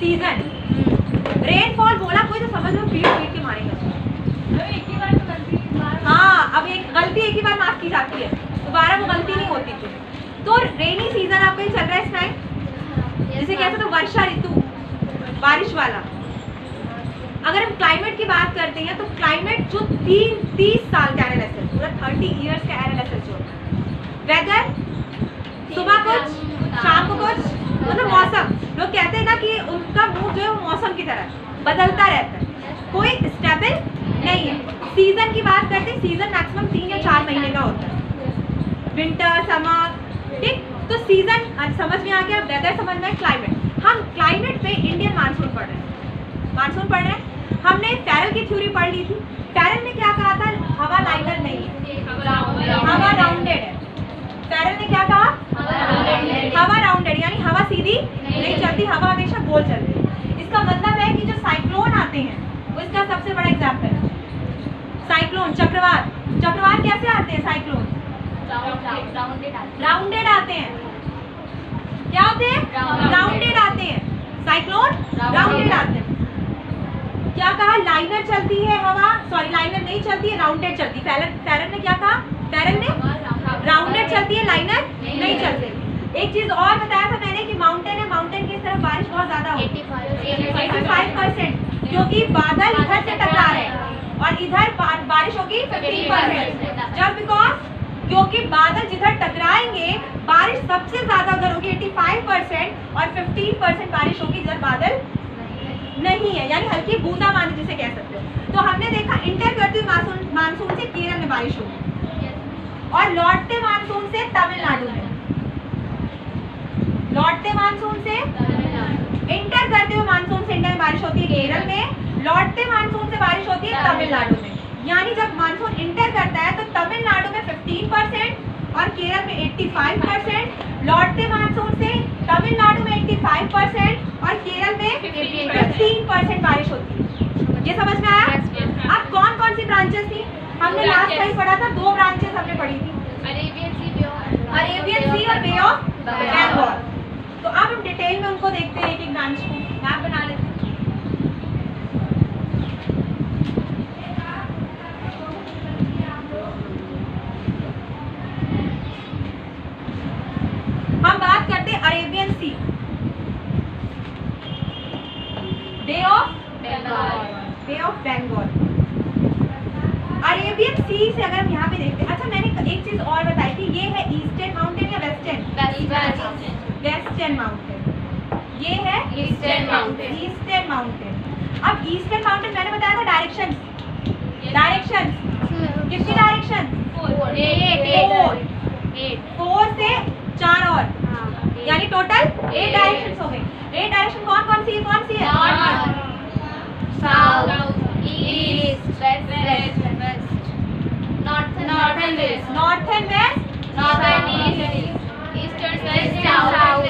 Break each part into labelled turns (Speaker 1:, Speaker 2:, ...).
Speaker 1: Season. Rainfall बोला कोई तो समझ लो पीट पीट के मारेगा। हाँ, अब एक गलती एक ही बार माफ की जाती है, दोबारा वो गलती नहीं होती थी। तो रेनी सीजन आपका चल रहा है इस टाइम, जिसे कहते हैं तो वर्षा ऋतु, बारिश वाला। अगर हम क्लाइमेट की बात करते हैं तो क्लाइमेट जो 30 साल का एनालिसिस, पूरा 30 इयर्स का एनालिसिस जो वेदर, सुबह कुछ शाम को कुछ, मतलब मौसम, लोग कहते हैं ना कि उनका मूड जो है वो मौसम की तरह बदलता रहता है, कोई स्टेबल नहीं है। सीजन की बात करते हैं, सीजन मैक्सिमम 3 या 4 महीने का होता है, विंटर, समर, ठीक। तो सीजन समझ में आ गया, वेदर समझ में, क्लाइमेट। हम क्लाइमेट पे इंडियन मानसून पढ़ रहे हैं, मानसून पढ़ रहे हैं। हमने फैरल की थ्योरी पढ़ ली थी। फैरल ने क्या कहा था? हवा लाइनर नहीं है, हवा राउंडेड है। फैरल ने क्या कहा? हवा राउंडेड, यानी हवा सीधी नहीं चलती, हवा हमेशा गोल चलती है। इसका मतलब है कि जो साइक्लोन आते हैं वो इसका सबसे बड़ा एग्जाम्पल है। साइक्लोन, चक्रवात, चक्रवात कैसे आते हैं? साइक्लोन राउंडेड आते हैं। क्या होते हैं? राउंडेड आते हैं। साइक्लोन राउंडेड आते हैं। क्या कहा? लाइनर चलती है हवा, सॉरी लाइनर नहीं चलती है, राउंडेड चलती है। फैरल ने क्या कहा? फैरल ने राउंडेड चलती है, लाइनर नहीं चलती। एक चीज और बताया था मैंने कि माउंटेन है, माउंटेन की तरफ बारिश बहुत ज्यादा होती है, 85%, क्योंकि बादल इधर से टकरा रहे हैं और इधर बारिश होगी 15%। जब बिकॉज क्योंकि बादल जिधर टकराएंगे बारिश सबसे ज्यादा उधर होगी 85% और 15% बारिश होगी जिधर बादल नहीं है, यानी हल्की बूंदाबांदी जिसे कह सकते हो। तो हमने देखा इंटर करते हुए मानसून से केरल में बारिश होगी और लौटते मानसून से तमिलनाडु में, लौटते मानसून से इंटर करते हुए मानसून से इंडिया में बारिश होती है केरल में, लौटते मानसून से बारिश होती है तमिलनाडु में। यानी जब मानसून इंटर करता है तो तमिलनाडु में 15% और केरल में 85%, लौटते मानसून से तमिलनाडु में 85% और केरल में 15% बारिश होती है। ये समझ में आया? अब कौन कौन सी ब्रांचेस थी? हमने लास्ट टाइम पढ़ा था, 2 ब्रांचेस हमने पढ़ी थी, अरेबियन सी और बे ऑफ बंगाल। तो अब हम डिटेल में उनको देखते हैं, एक एक ब्रांच को मैप बना लेते हैं। हम बात करते हैं Arabian C, bay of Bengal. Arabian sea से अगर हम यहाँ पे देखते हैं, अच्छा मैंने एक चीज और बताई थी, ये है ईस्टर्न माउंटेन या वेस्टर्न? Western mountain. ये है ईस्टर्न माउंटेन। Eastern mountain. अब ईस्टर्न माउंटेन मैंने बताया था डायरेक्शन, डायरेक्शन कितनी डायरेक्शन? 4 से 4 और, यानी टोटल 8 डायरेक्शन हो गए। 8 डायरेक्शन कौन कौन सी है? South, east, west, north and west, eastern west, south,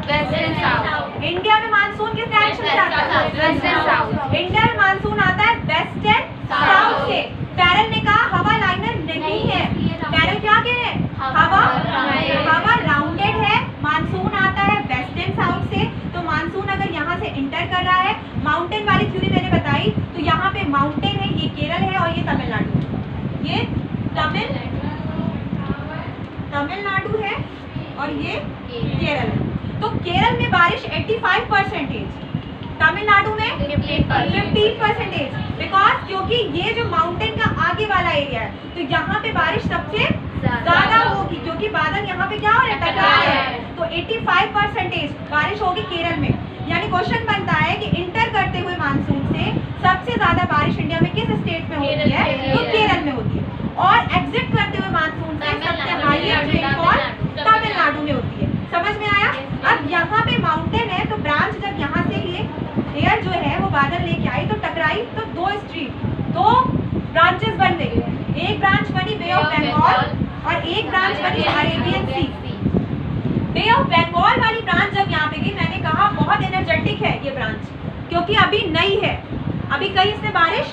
Speaker 1: west and south. India में मानसून किस डायरेक्शन से आता है? West and south. इंडिया में मानसून आता है वेस्ट एंड साउथ से। फैरल ने कहा हवा लाइनर नहीं है। फैरल क्या कह रहे हैं? हवा राउंडेड है, मानसून आता है वेस्ट एंड साउथ से। तो मानसून अगर यहाँ से इंटर कर रहा है, माउंटेन वाली थ्योरी मैंने बताई, तो यहाँ पे माउंटेन है, ये केरल है और ये तमिलनाडु है, ये तमिलनाडु है और ये केरल है। तो केरल में बारिश 85%, तमिलनाडु में 15%, बिकॉज क्योंकि ये जो माउंटेन का आगे वाला एरिया है, तो यहाँ पे बारिश सबसे ज्यादा होगी, क्योंकि बादल यहाँ पे क्या हो रहे हैं? टकरा रहे हैं। तो 85% बारिश होगी केरल में। यानी क्वेश्चन बनता है कि इंटर करते हुए मानसून से सबसे ज्यादा बारिश इंडिया में किस स्टेट में होती है? तो केरल में होती है। और एग्जिट करते हुए मानसून से सबसे हाईएस्ट रेनफॉल तमिलनाडु में होती है। समझ में आया? अब यहाँ पे माउंटेन है, तो ब्रांच जब यहाँ से ये एयर जो है वो बादल लेके आई तो टकराई, तो 2 ब्रांचेस बन गई। एक ब्रांच बनी बे ऑफ बंगाल और एक ब्रांच बनी Arabian C. Bay of Bengal वाली ब्रांच जब यहाँ पे गई, मैंने कहा बहुत एनर्जेटिक है ये ब्रांच, क्योंकि अभी नई है, अभी कहीं इसने बारिश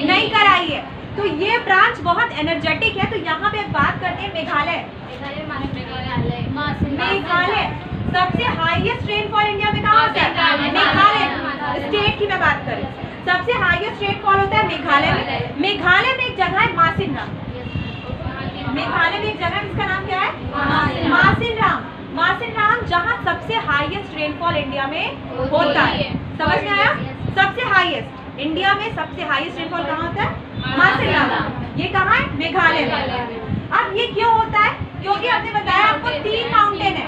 Speaker 1: नहीं कराई है। तो ये ब्रांच बहुत एनर्जेटिक है। तो यहाँ पे बात करते हैं मेघालय। मेघालय सबसे हाईएस्ट रेनफॉल इंडिया में कहाँ होता है? मेघालय स्टेट की मैं बात करूँ, सबसे हाईएस्ट रेनफॉल होता है मेघालय में। मेघालय में एक जगह है मासिनराम। मेघालय में एक जगह है, इसका नाम क्या है? मासिनराम। मासिनराम जहाँ सबसे हाईएस्ट रेनफॉल इंडिया में होता है। समझ में आया? सबसे हाईएस्ट इंडिया में सबसे हाईएस्ट रेनफॉल कहाँ होता है? मासिनराम। ये कहाँ है? मेघालय में। अब ये क्यों होता है? क्योंकि आपने बताया आपको 3 माउंटेन है,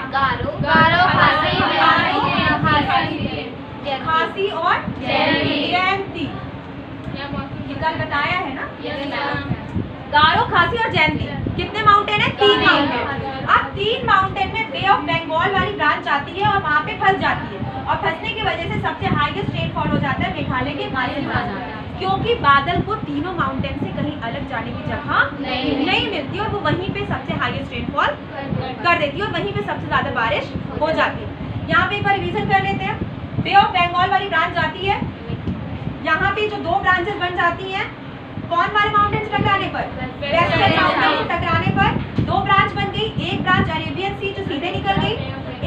Speaker 1: खासी और जयंती। कल बताया है ना? गारो, खासी और जयंती। कितने माउंटेन है? 3 माउंटेन। अब 3 माउंटेन में बे ऑफ बंगाल वाली ब्रांच आती है और वहाँ पे फंस जाती है, और फंसने की वजह से सबसे हाईएस्ट रेनफॉल हो जाता है मेघालय के मासिनराम। क्योंकि बादल को तीनों माउंटेन से कहीं अलग जाने की जगह नहीं मिलती, और वो वहीं पे सबसे हाईएस्ट रेनफॉल कर देती है, और वहीं पे सबसे ज्यादा बारिश हो जाती है। यहाँ पे एक बार रिवीजन कर लेते हैं। बे ऑफ बंगाल वाली ब्रांच जाती है, यहाँ पे जो 2 ब्रांचेस बन जाती हैं, कौन वाले माउंटेन से टकराने पर? वेस्टर्न माउंटेन से टकराने पर 2 ब्रांच बन गई। एक ब्रांच अरेबियन सी जो सीधे निकल गई,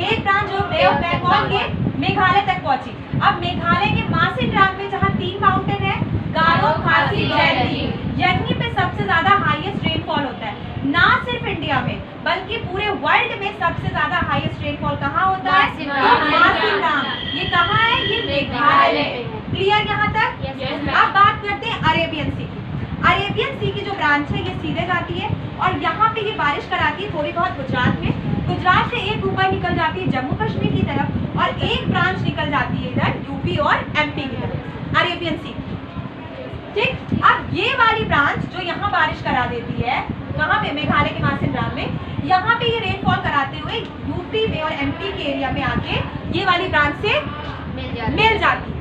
Speaker 1: एक ब्रांच जो बे ऑफ बंगाल के मेघालय तक पहुंची। अब मेघालय के मासिनराम में जहाँ 3 माउंटेन है, गारो, खासी, जयंती, यहीं पे सबसे ज्यादा हाईएस्ट रेनफॉल होता है। ना सिर्फ इंडिया में बल्कि पूरे वर्ल्ड में सबसे ज्यादा हाईएस्ट रेनफॉल कहाँ होता है? मासिनराम। ये कहाँ है? ये मेघालय। क्लियर यहाँ तक? अब बात करते हैं अरेबियन सी की। अरेबियन सी की जो ब्रांच है ये सीधे जाती है, और यहाँ पे ये बारिश कराती है थोड़ी बहुत गुजरात में। गुजरात से एक ऊपर निकल जाती है जम्मू कश्मीर की तरफ, और एक ब्रांच निकल जाती है इधर यूपी और एमपी की तरफ, अरेबियन सी। ठीक, अब ये वाली ब्रांच जो यहाँ बारिश करा देती है, कहाँ पे? मेघालय के मासिनराम में। यहाँ पे ये रेनफॉल कराते हुए यूपी में और एमपी के एरिया में आके ये वाली ब्रांच से मिल जाती है।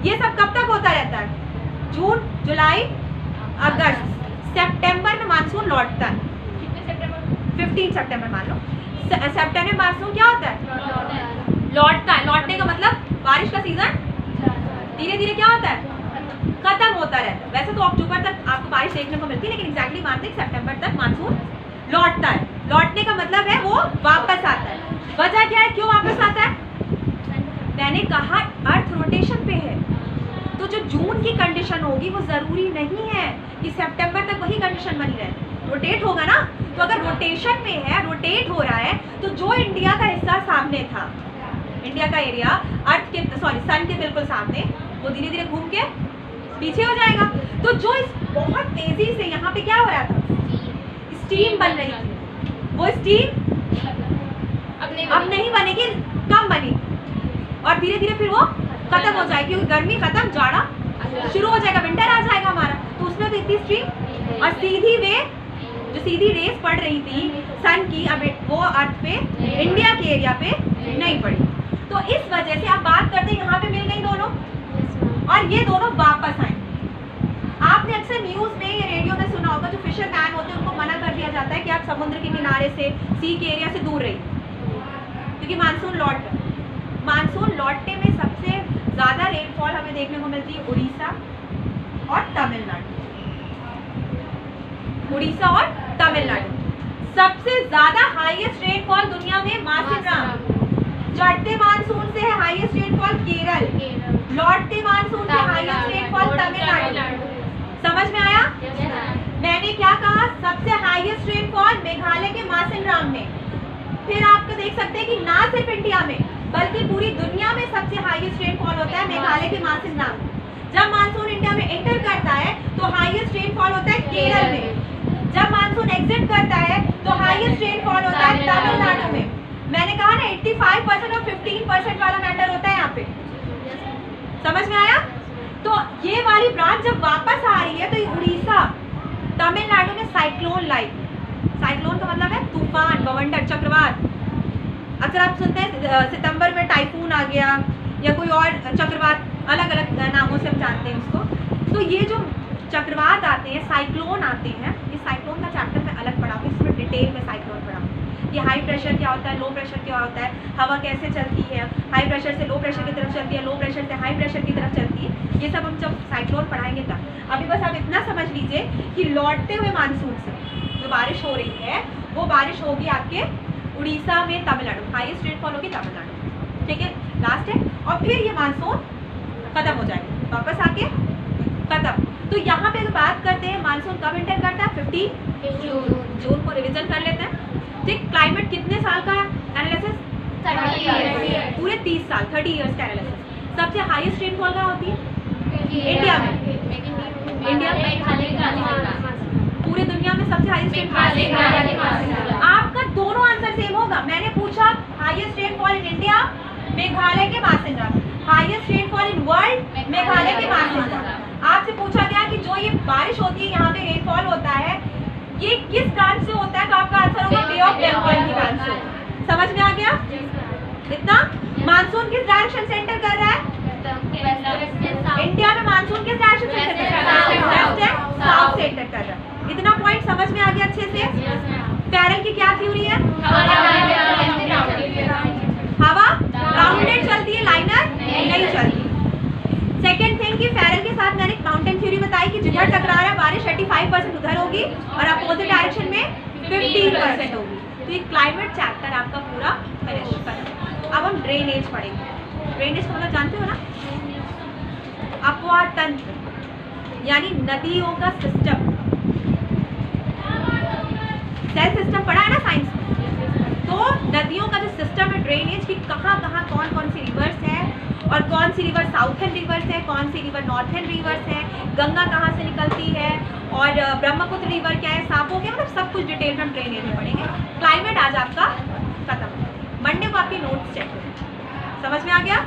Speaker 1: ये सब कब तक होता रहता है? जून, जुलाई, अगस्त, सितंबर में मानसून लौटता है। 15 सितंबर मान लो। सितंबर में मानसून क्या होता है? लौटता है। लौटने का मतलब बारिश का सीजन धीरे धीरे क्या होता है? खत्म होता रहता है। वैसे तो अक्टूबर तक आपको बारिश देखने को मिलती है, लेकिन एग्जैक्टली मानते हैं सितंबर तक मानसून लौटता है। लौटने का मतलब है वो वापस आता है। वजह क्या है, क्यों वापस आता है? मैंने कहा अर्थ रोटेशन पे है, तो जो जून की कंडीशन होगी वो जरूरी नहीं है कि सितंबर तक वही कंडीशन बनी रहे। रोटेट होगा ना, तो अगर रोटेशन में है, रोटेट हो रहा है, तो जो इंडिया का हिस्सा सामने था, इंडिया का एरिया अर्थ के सन के बिल्कुल सामने, वो धीरे धीरे घूम के पीछे हो जाएगा। तो जो इस बहुत तेजी से यहाँ पे क्या हो रहा था? स्टीम बन रही थी, वो स्टीम अब नहीं बनेगी, कम बनी, और धीरे धीरे फिर वो खत्म हो जाएगी, क्योंकि गर्मी खत्म, जाड़ा शुरू हो जाएगा, विंटर आ जाएगा हमारा। तो उसमें तो इतनी स्ट्रीम और सीधी वे जो सीधी रेस पड़ रही थी सन की, अब वो अर्थ पे, इंडिया के एरिया पे नहीं पड़ी। तो इस वजह से आप बात करते हैं यहाँ पे मिल गई दोनों, और ये दोनों वापस आए। आपने अक्सर न्यूज में या रेडियो में सुना होगा, जो फिशरमैन होते हैं उनको मना कर दिया जाता है कि आप समुद्र के किनारे से, सी के एरिया से दूर रहिए, क्योंकि मानसून लौटने में सबसे ज्यादा रेनफॉल हमें देखने को मिलती है उड़ीसा और तमिलनाडु। उड़ीसा और तमिलनाडु सबसे ज्यादा हाईएस्ट रेनफॉल दुनिया में मासिनराम। चढ़ते मानसून से है हाईएस्ट रेनफॉल केरल, लौटते मानसून से हाईएस्ट रेनफॉल तमिलनाडु। समझ में आया? मैंने क्या कहा? सबसे हाईएस्ट रेनफॉल मेघालय के मासिनराम में। फिर आपको देख सकते हैं कि ना सिर्फ इंडिया में बल्कि पूरी दुनिया में सबसे हाईएस्ट रेनफॉल होता है मेघालय के मासिनराम। जब मानसून इंडिया में एंटर करता है तो हाईएस्ट रेनफॉल होता है केरल में। जब मानसून एग्जिट करता है तो हाईएस्ट रेनफॉल होता है तमिलनाडु में। मैंने कहा ना 85% और 15% वाला मैटर होता है यहाँ पे। समझ में आया? तो ये वाली ब्रांच जब वापस आ रही है तो उड़ीसा तमिलनाडु में साइक्लोन लाइक, साइक्लोन का मतलब है तूफान, बवंडर, चक्रवात। अक्सर आप सुनते हैं सितंबर में टाइफून आ गया या कोई और चक्रवात, अलग अलग नामों से हम जानते हैं उसको। तो ये जो चक्रवात आते हैं, साइक्लोन आते हैं, इस साइक्लोन का चैप्टर में अलग पढ़ाऊंगी, इसमें डिटेल में साइक्लोन पढ़ाऊंगी। कि हाई प्रेशर क्या होता है, लो प्रेशर क्या होता है, हवा कैसे चलती है, हाई प्रेशर से लो प्रेशर की तरफ चलती है, लो प्रेशर से हाई प्रेशर की तरफ चलती है, ये सब हम जब साइक्लोन पढ़ाएंगे तब। अभी बस आप इतना समझ लीजिए कि लौटते हुए मानसून से जो बारिश हो रही है वो बारिश होगी आपके उड़ीसा में, तमिलनाडु, हाईएस्ट रेनफॉल होगी तमिलनाडु, ठीक है, लास्ट है। और फिर ये मानसून खत्म हो जाएगा, वापस आके खत्म। तो यहाँ पे अगर बात करते हैं मानसून कब एंटर करता है, 15 जून को रिवीजन कर लेते हैं, ठीक। क्लाइमेट कितने साल का एनालिसिस, पूरे 30 साल, 30 ईयर्स का एनालिसिस। सबसे हाईएस्ट रेनफॉल कहाँ होती है इंडिया में, इंडिया पूरे दुनिया में सबसे हाईएस्ट रेनफॉल। आपका दोनों आंसर सेम होगा। मैंने पूछा highest rainfall in India, Meghalaya के Mawsynram, highest rainfall in world, Meghalaya के मासिंडर। आपसे पूछा गया कि जो ये बारिश होती है, यहाँ पे रेनफॉल होता है, ये किस ब्रांच से होता है, तो आपका आंसर होगा बे ऑफ बंगाल की ब्रांच से। समझ में आ गया इतना? मानसून किस डायरेक्शन से एंटर कर रहा है इंडिया में, मानसून किस डायरेक्शन से एंटर कर रहा है, वेस्ट एंड साउथ से एंटर कर रहा है। इतना पॉइंट समझ में आ गया अच्छे से? फैरल की क्या थ्योरी है, हवा राउंडेड चलती है, लाइनर नहीं चलती। सेकेंड थिंग कि फैरल के साथ मैंने माउंटेन थ्योरी बताई कि जिधर टकरा रहा है बारिश 85% उधर होगी और अपोजिट डायरेक्शन में 15% होगी। तो ये क्लाइमेट चैप्टर आपका पूरा फिनिश कर। अब हम ड्रेनेज पढ़ेंगे। ड्रेनेज का मतलब जानते हो ना, अपवाह तंत्र यानी नदियों का सिस्टम। सेल सिस्टम पढ़ा है ना साइंस में, तो नदियों का जो सिस्टम है ड्रेनेज की, कहाँ कहाँ कौन कौन सी रिवर्स है और कौन सी रिवर साउथर्न रिवर्स है, कौन सी रिवर नॉर्थर्न रिवर्स है, गंगा कहाँ से निकलती है और ब्रह्मपुत्र रिवर क्या है, सापो क्या, मतलब सब कुछ डिटेल में हम ड्रेनेज में पढ़ेंगे। क्लाइमेट आज आपका खत्म। मंडे को आपकी नोट्स चेक करें। समझ में आ गया?